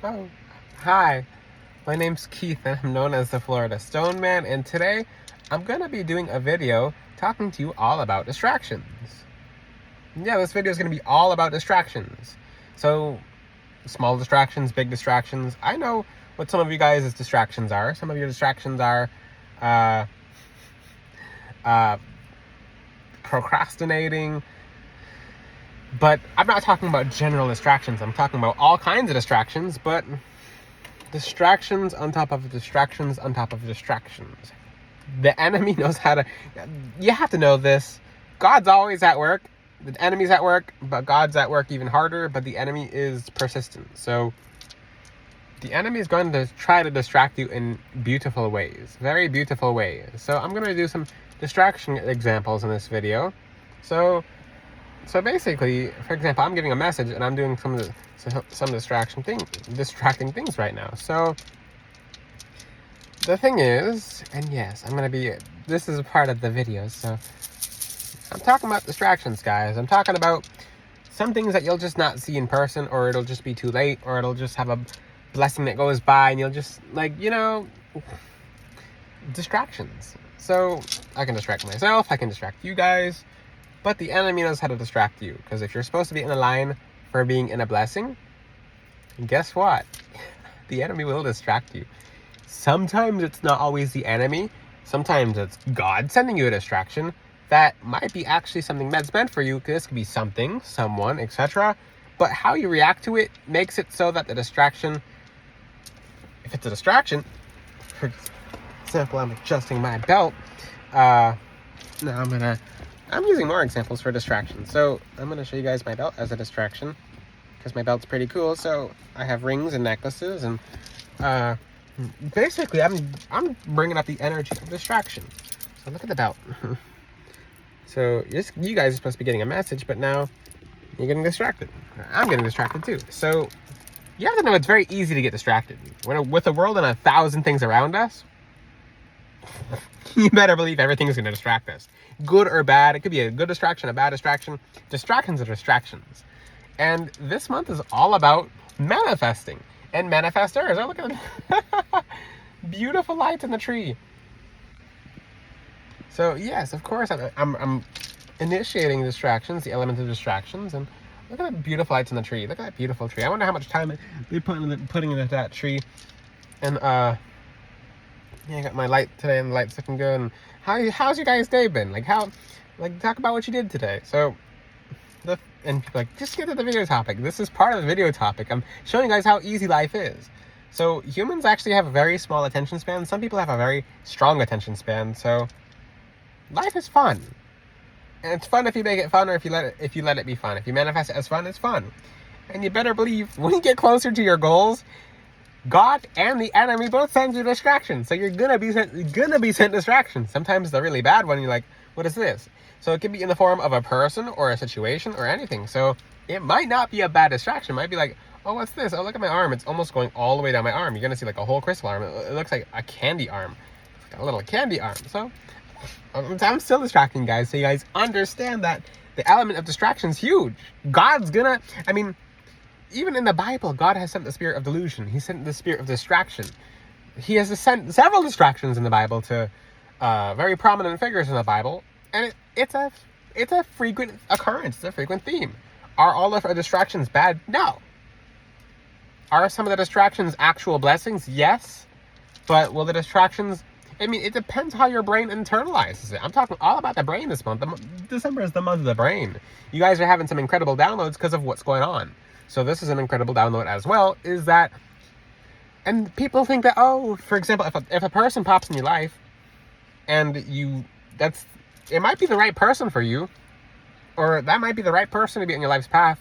Oh, hi. My name's Keith and I'm known as the Florida Stone Man, and today I'm going to be doing a video talking to you all about distractions. Yeah, this video is going to be all about distractions. So, small distractions, big distractions. I know what some of you guys' distractions are. Some of your distractions are procrastinating. But I'm not talking about general distractions. I'm talking about all kinds of distractions, but distractions on top of distractions on top of distractions. The enemy knows how to... You have to know this. God's always at work. The enemy's at work, but God's at work even harder, but the enemy is persistent. So the enemy is going to try to distract you in beautiful ways. Very beautiful ways. So I'm going to do some distraction examples in this video. So basically, for example, I'm getting a message and I'm doing some distracting things right now. So the thing is, and yes, this is a part of the video, so I'm talking about distractions, guys. I'm talking about some things that you'll just not see in person, or it'll just be too late, or it'll just have a blessing that goes by and you'll just, distractions. So I can distract myself, I can distract you guys, but the enemy knows how to distract you. Because if you're supposed to be in a line for being in a blessing, guess what? The enemy will distract you. Sometimes it's not always the enemy. Sometimes it's God sending you a distraction that might be actually something that's meant for you. This could be something, someone, etc. But how you react to it makes it so that the distraction, if it's a distraction, for example, I'm adjusting my belt. I'm using more examples for distractions. So I'm going to show you guys my belt as a distraction, because my belt's pretty cool. So I have rings and necklaces, and basically I'm bringing up the energy of distraction. So look at the belt. So you guys are supposed to be getting a message, but now you're getting distracted. I'm getting distracted too. So you have to know it's very easy to get distracted. With the world and 1,000 things around us, you better believe everything is going to distract us. Good or bad. It could be a good distraction, a bad distraction. Distractions are distractions. And this month is all about manifesting. And manifestors. Oh, look at them. Beautiful lights in the tree. So, yes, of course, I'm initiating distractions, the element of distractions. And look at the beautiful lights in the tree. Look at that beautiful tree. I wonder how much time they putting into that tree. And, I got my light today, and the light's looking good. And how's your guys' day been? Talk about what you did today. So, and people just get to the video topic. This is part of the video topic. I'm showing you guys how easy life is. So, humans actually have a very small attention span. Some people have a very strong attention span. So, life is fun. And it's fun if you make it fun, or if you let it be fun. If you manifest it as fun, it's fun. And you better believe, when you get closer to your goals, God and the enemy both send you distractions. So you're gonna be sent distractions. Sometimes the really bad one, you're like, what is this? So it can be in the form of a person or a situation or anything. So it might not be a bad distraction. It might be like, oh, what's this? Oh, look at my arm. It's almost going all the way down my arm. You're gonna see a whole crystal arm. It looks like a candy arm. It's like a little candy arm. So I'm still distracting guys, so you guys understand that the element of distraction is huge. Even in the Bible, God has sent the spirit of delusion. He sent the spirit of distraction. He has sent several distractions in the Bible to very prominent figures in the Bible, and it's a frequent occurrence. It's a frequent theme. Are all of our distractions bad? No. Are some of the distractions actual blessings? Yes. But will the distractions... it depends how your brain internalizes it. I'm talking all about the brain this month. December is the month of the brain. You guys are having some incredible downloads because of what's going on. So this is an incredible download as well, is that, and people think that, for example, if a person pops in your life, and it might be the right person for you, or that might be the right person to be in your life's path.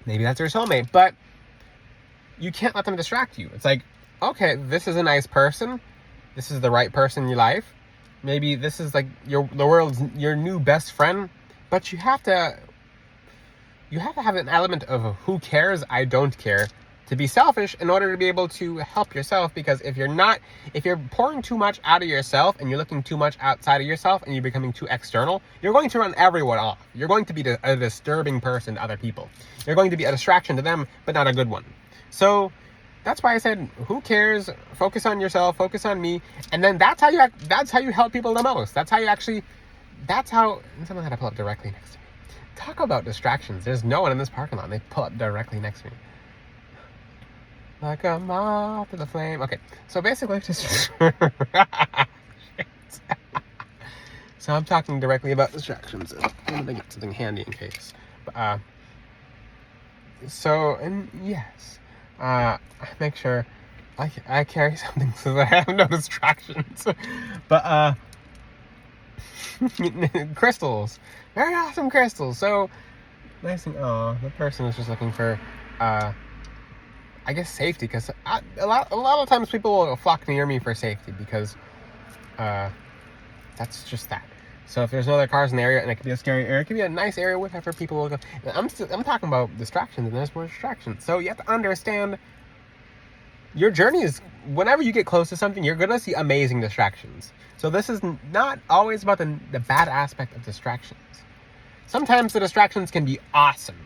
Maybe that's your soulmate, but you can't let them distract you. It's like, okay, this is a nice person. This is the right person in your life. Maybe this is your new best friend, but you have to have an element of who cares, I don't care, to be selfish in order to be able to help yourself. Because if you're pouring too much out of yourself and you're looking too much outside of yourself and you're becoming too external, you're going to run everyone off. You're going to be a disturbing person to other people. You're going to be a distraction to them, but not a good one. So That's why I said, who cares? Focus on yourself, focus on me. And then that's how you help people the most. That's how someone had to pull up directly next to me. Talk about distractions. There's no one in this parking lot, and they pull up directly next to me. Like a moth to the flame. Okay, so basically just so I'm talking directly about distractions. I'm gonna get something handy in case. But so, and yes, I make sure I carry something so that I have no distractions. But crystals, very awesome crystals. So nice thing. Oh, the person is just looking for I guess safety, because a lot of times people will flock near me for safety because that's just that. So if there's no other cars in the area, and it could be a scary area, it could be a nice area, whatever, people will go. I'm talking about distractions, and there's more distractions. So you have to understand your journey is, whenever you get close to something, you're gonna see amazing distractions. So this is not always about the bad aspect of distractions. Sometimes the distractions can be awesome.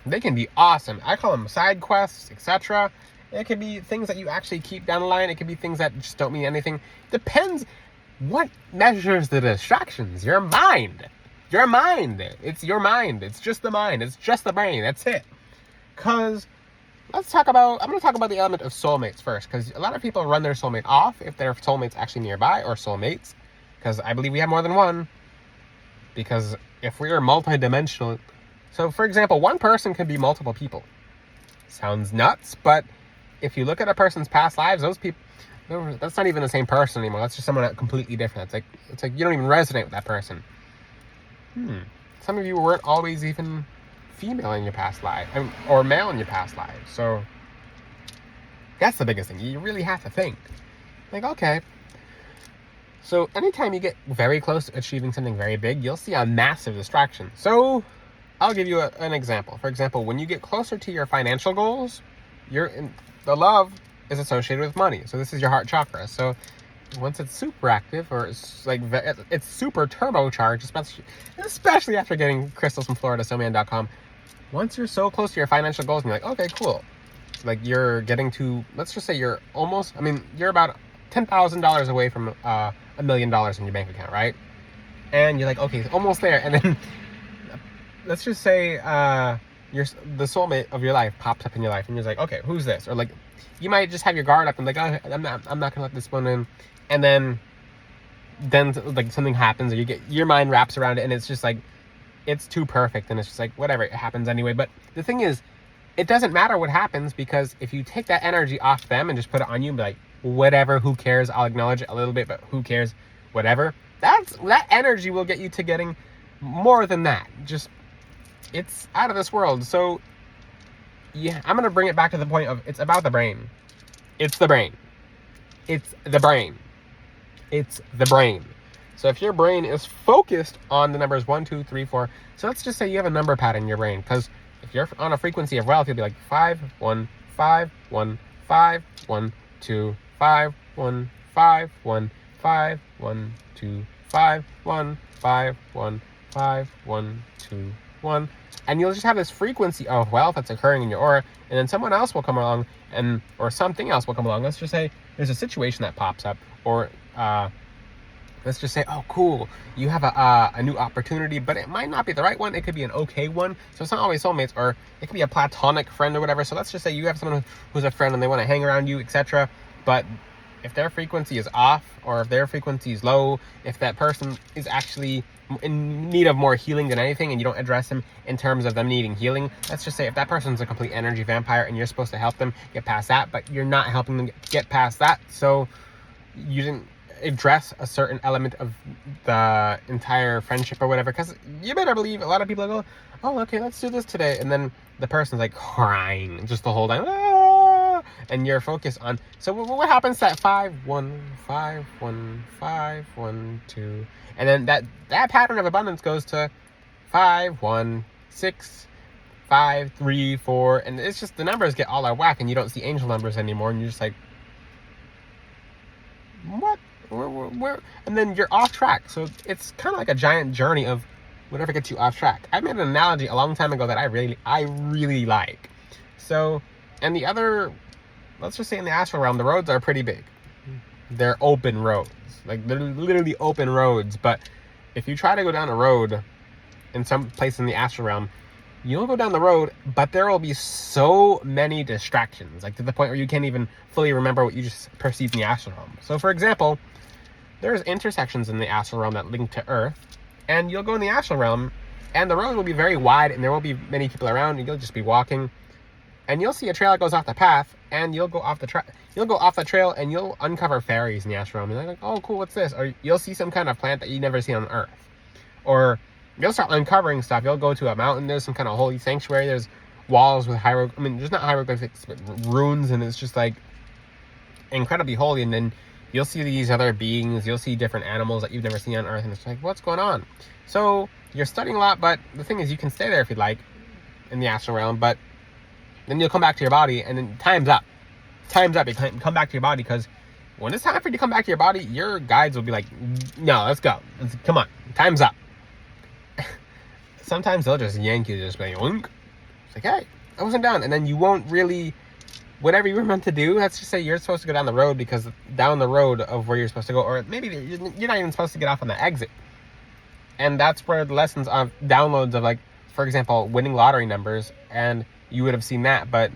They can be awesome. I call them side quests, etc. It could be things that you actually keep down the line. It could be things that just don't mean anything. Depends what measures the distractions. Your mind. Your mind. It's your mind. It's just the mind. It's just the brain. That's it. Because I'm going to talk about the element of soulmates first. Because a lot of people run their soulmate off if their soulmate's actually nearby, or soulmates. Because I believe we have more than one. Because if we are multidimensional... So, for example, one person could be multiple people. Sounds nuts, but if you look at a person's past lives, those people, that's not even the same person anymore. That's just someone completely different. It's like you don't even resonate with that person. Some of you weren't always even female in your past life, or male in your past life. So that's the biggest thing. You really have to think. Like, okay. So anytime you get very close to achieving something very big, you'll see a massive distraction. So I'll give you an example. For example, when you get closer to your financial goals, the love is associated with money. So this is your heart chakra. So once it's super active, or it's like it's super turbocharged, especially after getting crystals from FloridaStillman.com. Once you're so close to your financial goals, and you're like, okay, cool. Like you're getting to, let's just say you're about $10,000 away from $1 million in your bank account, right? And you're like, okay, it's almost there. And then let's just say the soulmate of your life pops up in your life, and you're like, okay, who's this? Or like, you might just have your guard up and like, oh, I'm not gonna let this one in. And then like something happens, or your mind wraps around it, and it's just like, it's too perfect, and it's just like, whatever, it happens anyway. But the thing is, it doesn't matter what happens, because if you take that energy off them and just put it on you and be like, whatever, who cares? I'll acknowledge it a little bit, but who cares? Whatever. That energy will get you to getting more than that. Just, it's out of this world. So yeah, I'm gonna bring it back to the point of, it's about the brain. It's the brain. It's the brain. It's the brain. So if your brain is focused on the numbers 1, 2, 3, 4, so let's just say you have a number pattern in your brain, because if you're on a frequency of wealth, you'll be like 5, 1, 5, 1, 5, 1, 2, 5, 1, 5, 1, 5, 1, 2, 5, 1, 5, 1, 5, 1, 2, 1. And you'll just have this frequency of wealth that's occurring in your aura, and then someone else will come along, or something else will come along. Let's just say there's a situation that pops up, or let's just say, oh, cool, you have a new opportunity, but it might not be the right one. It could be an okay one. So it's not always soulmates, or it could be a platonic friend or whatever. So let's just say you have someone who's a friend and they want to hang around you, etc. But if their frequency is off, or if their frequency is low, if that person is actually in need of more healing than anything, and you don't address them in terms of them needing healing, let's just say if that person's a complete energy vampire and you're supposed to help them get past that, but you're not helping them get past that, so you didn't address a certain element of the entire friendship or whatever. Because you better believe a lot of people go, oh, okay, let's do this today, and then the person's like crying just the whole time, and you're focused on, so what happens to that 5, 1, 5, 1, 5, 1, 2, and then that pattern of abundance goes to 5, 1, 6, 5, 3, 4, and it's just the numbers get all out of whack, and you don't see angel numbers anymore, and you're just like, what? Where? And then you're off track. So it's kind of like a giant journey of whatever gets you off track. I made an analogy a long time ago that I really like. So, and the other let's just say in the astral realm, the roads are pretty big. They're open roads. Like, they're literally open roads. But if you try to go down a road in some place in the astral realm, you'll go down the road, but there will be so many distractions, like to the point where you can't even fully remember what you just perceived in the astral realm. So, for example, there's intersections in the astral realm that link to Earth, and you'll go in the astral realm, and the road will be very wide, and there won't be many people around, and you'll just be walking, and you'll see a trail that goes off the path, and you'll go off the trail, and you'll uncover fairies in the astral realm. And they're like, oh, cool, what's this? Or you'll see some kind of plant that you never see on Earth. Or you'll start uncovering stuff. You'll go to a mountain, there's some kind of holy sanctuary, there's walls with there's not hieroglyphics, but runes, and it's just like incredibly holy. And then you'll see these other beings, you'll see different animals that you've never seen on Earth, and it's like, what's going on? So you're studying a lot, but the thing is, you can stay there if you'd like in the astral realm, but then you'll come back to your body, and then time's up. You can't come back to your body, because when it's time for you to come back to your body, your guides will be like, no, let's go. Come on, time's up. Sometimes they'll just yank you, just like, yoink. It's like, hey, I wasn't done. And then you won't really, whatever you were meant to do, let's just say you're supposed to go down the road, because down the road of where you're supposed to go, or maybe you're not even supposed to get off on the exit. And that's where the lessons of downloads of, like, for example, winning lottery numbers, and you would have seen that, but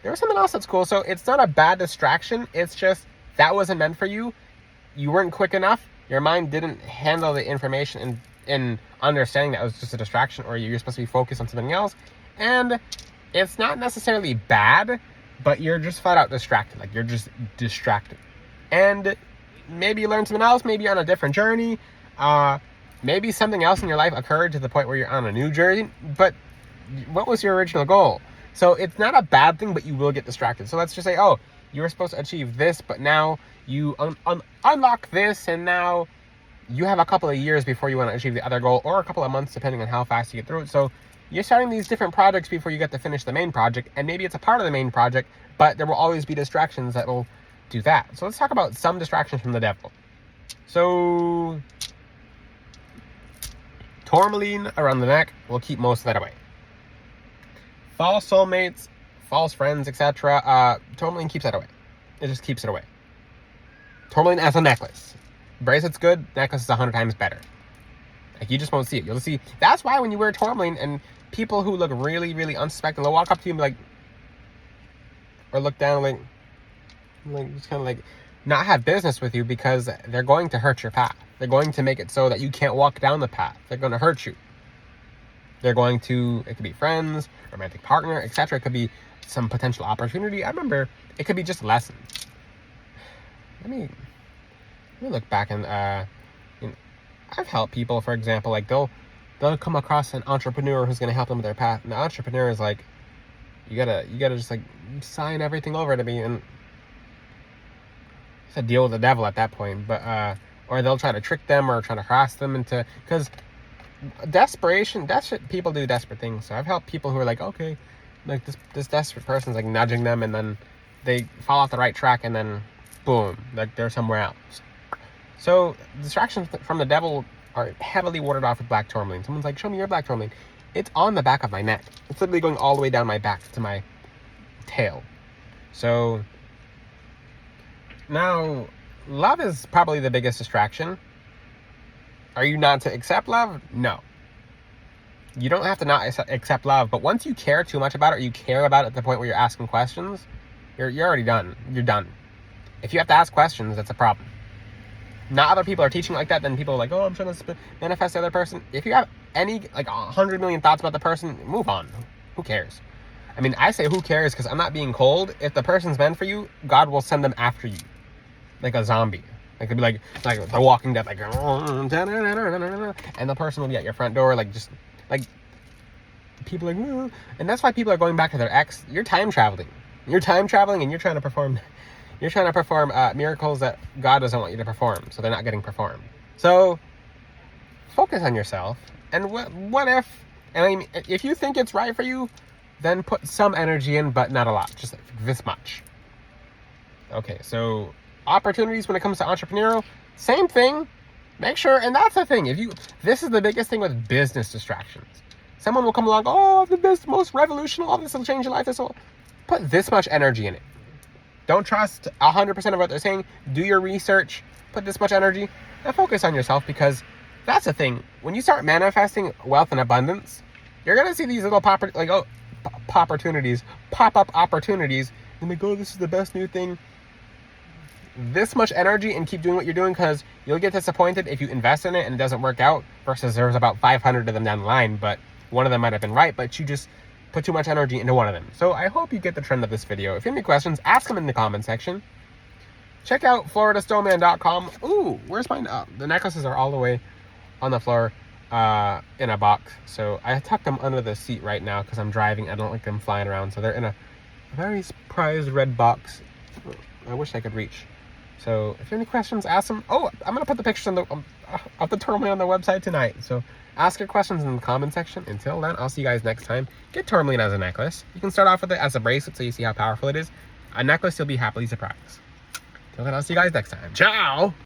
there was something else that's cool. So it's not a bad distraction. It's just that wasn't meant for you. You weren't quick enough. Your mind didn't handle the information in understanding that it was just a distraction, or you're supposed to be focused on something else. And it's not necessarily bad, but you're just flat out distracted. Like, you're just distracted. And maybe you learned something else. Maybe you're on a different journey. Maybe something else in your life occurred to the point where you're on a new journey. But what was your original goal? So it's not a bad thing, but you will get distracted. So let's just say, oh, you were supposed to achieve this, but now you unlock this, and now you have a couple of years before you want to achieve the other goal, or a couple of months, depending on how fast you get through it. So you're starting these different projects before you get to finish the main project, and maybe it's a part of the main project, but there will always be distractions that will do that. So let's talk about some distractions from the devil. So tourmaline around the neck will keep most of that away. False soulmates, false friends, etc. Tourmaline keeps that away. It just keeps it away. Tourmaline as a necklace. Bracelet's good, necklace is 100 times better. Like, you just won't see it. You'll see. That's why when you wear tourmaline, and people who look really, really unsuspecting, they'll walk up to you and be like, or look down, like just kind of like not have business with you, because they're going to hurt your path. They're going to make it so that you can't walk down the path. They're going to hurt you. They're going to, it could be friends, romantic partner, etc. It could be some potential opportunity. I remember it could be just lessons. Let me look back, and I've helped people, for example, like they'll come across an entrepreneur who's going to help them with their path, and the entrepreneur is like, you gotta just like sign everything over to me, and it's a deal with the devil at that point. But or they'll try to trick them or try to harass them into, because desperation, people do desperate things. So I've helped people who are like, okay, like this desperate person's like nudging them, and then they fall off the right track, and then boom, like they're somewhere else. So distractions from the devil are heavily warded off with black tourmaline. Someone's like, show me your black tourmaline. It's on the back of my neck. It's literally going all the way down my back to my tail. So now, love is probably the biggest distraction. Are you not to accept love? No. You don't have to not accept love, but once you care too much about it, or you care about it at the point where you're asking questions, you're already done. You're done. If you have to ask questions, that's a problem. Not other people are teaching like that, then people are like, oh, I'm trying to manifest the other person. If you have any, like 100 million thoughts about the person, move on. Who cares? I mean, I say who cares because I'm not being cold. If the person's meant for you, God will send them after you. Like a zombie. Like, it'd be like The Walking Dead, like, and the person will be at your front door, like, just, like, people are like, and that's why people are going back to their ex. You're time traveling. You're time traveling, and you're trying to perform miracles that God doesn't want you to perform, so they're not getting performed. So focus on yourself. And what if, and I mean, if you think it's right for you, then put some energy in, but not a lot, just like this much. Okay, so opportunities when it comes to entrepreneurial, same thing. Make sure, and that's the thing, this is the biggest thing with business distractions. Someone will come along, oh, the best, most revolutionary, oh, this will change your life, put this much energy in it. Don't trust 100% of what they're saying. Do your research, put this much energy, and focus on yourself, because that's the thing. When you start manifesting wealth and abundance, you're going to see these little pop-up opportunities, and they go, this is the best new thing. This much energy and keep doing what you're doing, because you'll get disappointed if you invest in it and it doesn't work out, versus there's about 500 of them down the line, but one of them might have been right, but you just put too much energy into one of them. So I hope you get the trend of this video. If you have any questions, ask them in the comment section. Check out FloridaStoneman.com. Ooh, where's mine? The necklaces are all the way on the floor in a box. So I tucked them under the seat right now because I'm driving. I don't like them flying around. So they're in a very prized red box. I wish I could reach. So if you have any questions, ask them. Oh, I'm going to put the pictures of the tourmaline on the website tonight. So ask your questions in the comment section. Until then, I'll see you guys next time. Get tourmaline as a necklace. You can start off with it as a bracelet so you see how powerful it is. A necklace, you'll be happily surprised. Until then, I'll see you guys next time. Ciao!